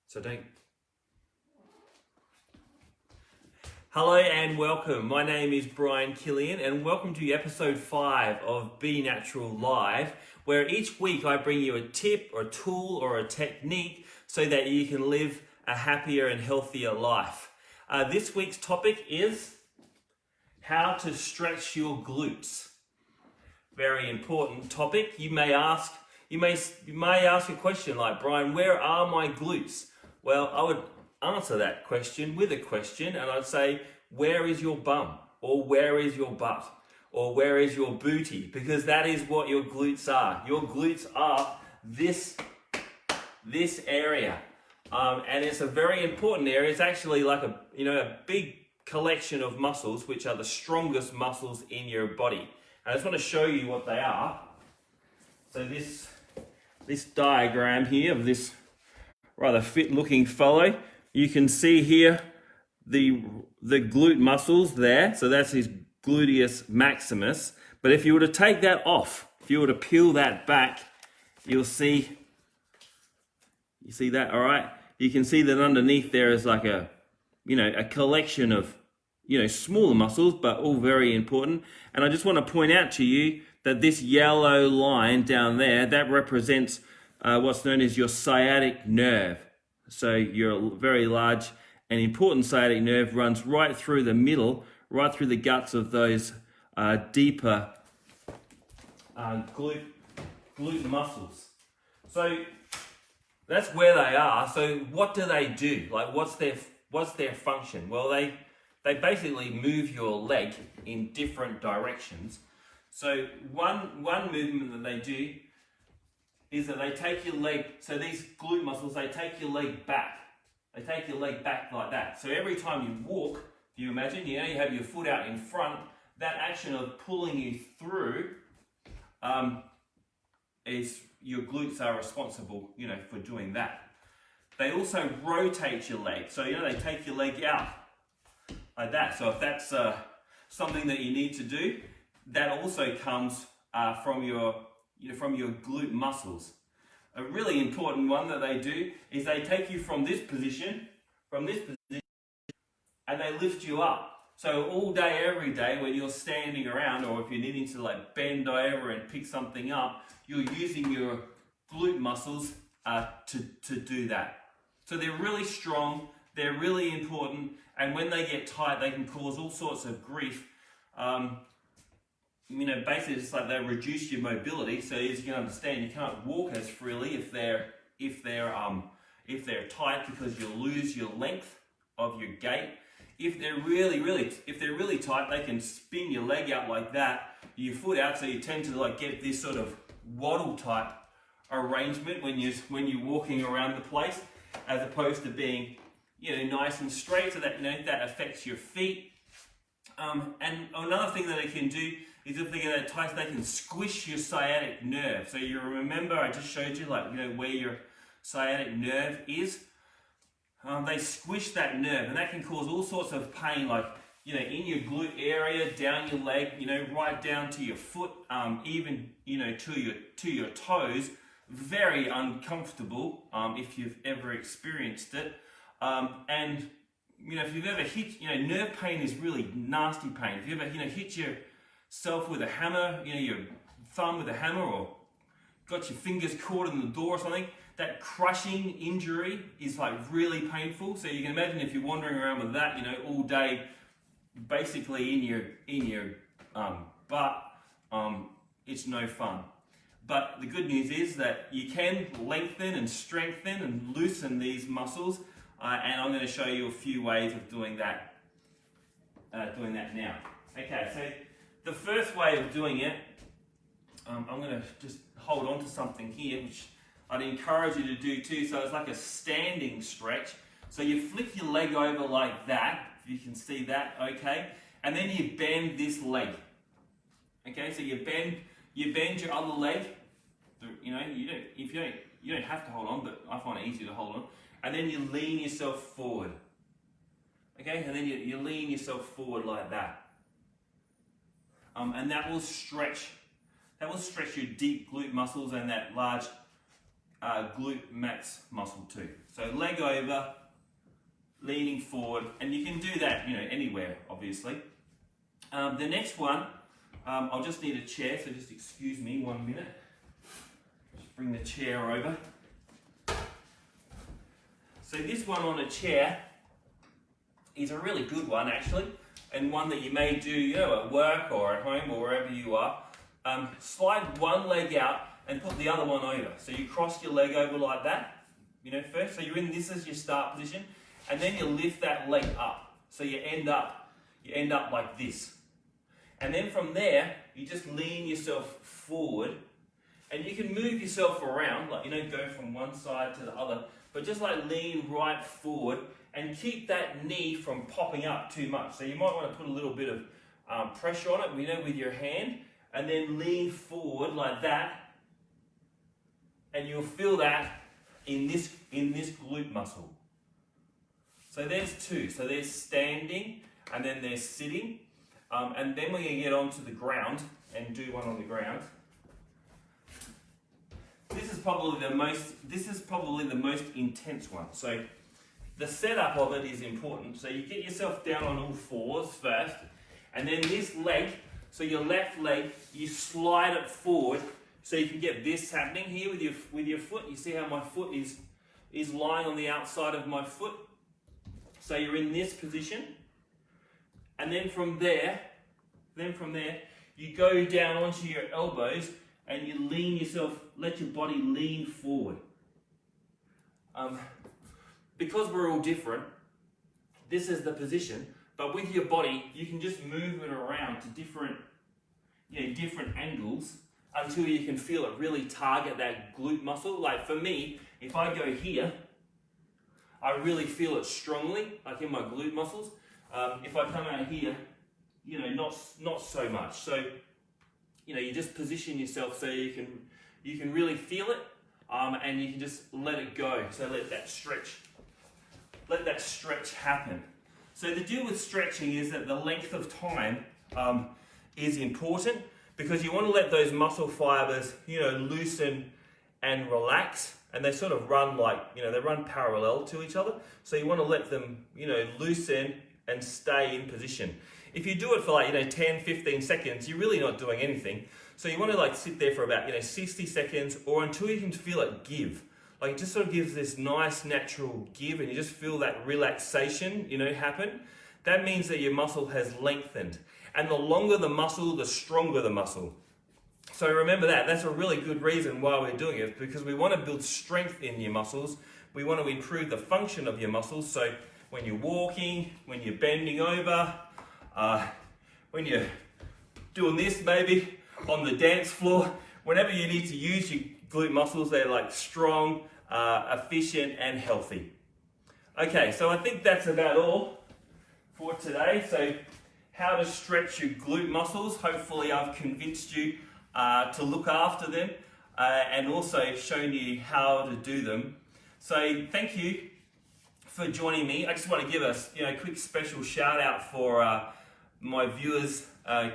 So don't. Hello and welcome. My name is Brian Killian and welcome to episode 5 of Be Natural Live, where each week I bring you a tip or a tool or a technique so that you can live a happier and healthier life. This week's topic is how to stretch your glutes. Very important topic. You may ask a question like, Brian, where are my glutes? Well, I would answer that question with a question, and I'd say, where is your bum? Or where is your butt? Or where is your booty? Because that is what your glutes are. Your glutes are this area. And it's a very important area. It's actually like a big collection of muscles, which are the strongest muscles in your body. And I just want to show you what they are. So this diagram here of this rather fit looking fellow, you can see here the glute muscles there. So that's his gluteus maximus. But if you were to take that off, if you were to peel that back, you see that, all right? You can see that underneath there is like a collection of, smaller muscles, but all very important. And I just want to point out to you that this yellow line down there, that represents what's known as your sciatic nerve. So your very large and important sciatic nerve runs right through the middle, right through the guts of those deeper glute muscles. So that's where they are. So what do they do? Like, what's their function? Well, they basically move your leg in different directions. So one movement that they do is that they take your leg, so these glute muscles, they take your leg back. They take your leg back like that. So every time you walk, if you imagine, you have your foot out in front, that action of pulling you through is your glutes are responsible, for doing that. They also rotate your leg. So, they take your leg out like that. So if that's something that you need to do, that also comes from your glute muscles. A really important one that they do is they take you from this position, and they lift you up. So all day, every day, when you're standing around, or if you're needing to bend over and pick something up, you're using your glute muscles to do that. So they're really strong, they're really important, and when they get tight, they can cause all sorts of grief. Basically it's like they reduce your mobility. So as you can understand, you can't walk as freely if they're tight, because you'll lose your length of your gait. If they're really tight, they can spin your leg out like that, your foot out, so you tend to get this sort of waddle type arrangement when you're walking around the place, as opposed to being nice and straight. So that that affects your feet. And another thing that they can do is if they get tight, they can squish your sciatic nerve. So you remember I just showed you where your sciatic nerve is. They squish that nerve, and that can cause all sorts of pain, in your glute area, down your leg, right down to your foot, even to your toes. Very uncomfortable if you've ever experienced it. And if you've ever hit, nerve pain is really nasty pain. If you ever hit yourself with a hammer, your thumb with a hammer, or got your fingers caught in the door or something, that crushing injury is really painful. So you can imagine if you're wandering around with that, all day, basically in your butt, it's no fun. But the good news is that you can lengthen and strengthen and loosen these muscles, and I'm going to show you a few ways of doing that now. Okay, so the first way of doing it, I'm going to just hold on to something here, which I'd encourage you to do too. So it's like a standing stretch. So you flick your leg over like that, if you can see that, okay? And then you bend this leg. Okay, so you bend your other leg. You don't have to hold on, but I find it easy to hold on. And then you lean yourself forward. Okay, and then you lean yourself forward like that. And that will stretch your deep glute muscles and that large glute max muscle too. So leg over, leaning forward, and you can do that, anywhere, obviously. The next one, I'll just need a chair, so just excuse me 1 minute. Just bring the chair over. So this one on a chair is a really good one actually, and one that you may do, at work or at home or wherever you are. Slide one leg out and put the other one over. So you cross your leg over like that, first. So you're in, this is your start position, and then you lift that leg up. So you end up like this. And then from there, you just lean yourself forward, and you can move yourself around, like, go from one side to the other, but just like lean right forward and keep that knee from popping up too much. So you might want to put a little bit of pressure on it, with your hand, and then lean forward like that, and you'll feel that in this glute muscle. So there's two. So there's standing, and then there's sitting, and then we're going to get onto the ground and do one on the ground. This is probably the most intense one. So the setup of it is important. So you get yourself down on all fours first, and then this leg, so your left leg, you slide it forward, so you can get this happening here with your foot. You see how my foot is lying on the outside of my foot. So you're in this position, and then from there, you go down onto your elbows and you lean yourself, let your body lean forward. Because we're all different, this is the position, but with your body, you can just move it around to different angles until you can feel it really target that glute muscle. Like for me, if I go here, I really feel it strongly, like in my glute muscles. If I come out here, not so much. So, you just position yourself so you can really feel it, and you can just let it go. So let that stretch happen. So the deal with stretching is that the length of time is important, because you want to let those muscle fibers, loosen and relax, and they sort of run like, they run parallel to each other. So you want to let them, loosen and stay in position. If you do it for 10, 15 seconds, you're really not doing anything. So you want to sit there for about, 60 seconds, or until you can feel it give. Like it just sort of gives this nice natural give, and you just feel that relaxation, happen. That means that your muscle has lengthened. And the longer the muscle, the stronger the muscle. So remember that. That's a really good reason why we're doing it, because we want to build strength in your muscles. We want to improve the function of your muscles. So when you're walking, when you're bending over, when you're doing this maybe on the dance floor, whenever you need to use your glute muscles, they're strong, efficient and healthy. Okay, so I think that's about all for today. So how to stretch your glute muscles. Hopefully I've convinced you to look after them, and also shown you how to do them. So thank you for joining me. I just want to give us a quick special shout out for my viewers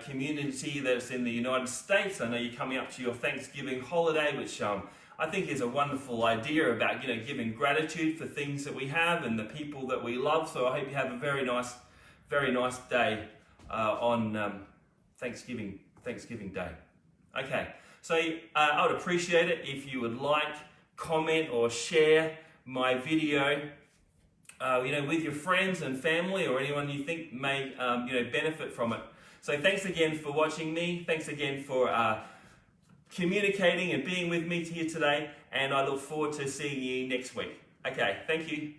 community that's in the United States. I know you're coming up to your Thanksgiving holiday, which I think is a wonderful idea about giving gratitude for things that we have and the people that we love. So I hope you have a very nice day on Thanksgiving Day. Okay, so I would appreciate it if you would like, comment or share my video with your friends and family, or anyone you think may benefit from it. So thanks again for watching me. Thanks again for communicating and being with me here today, and I look forward to seeing you next week. Okay, thank you.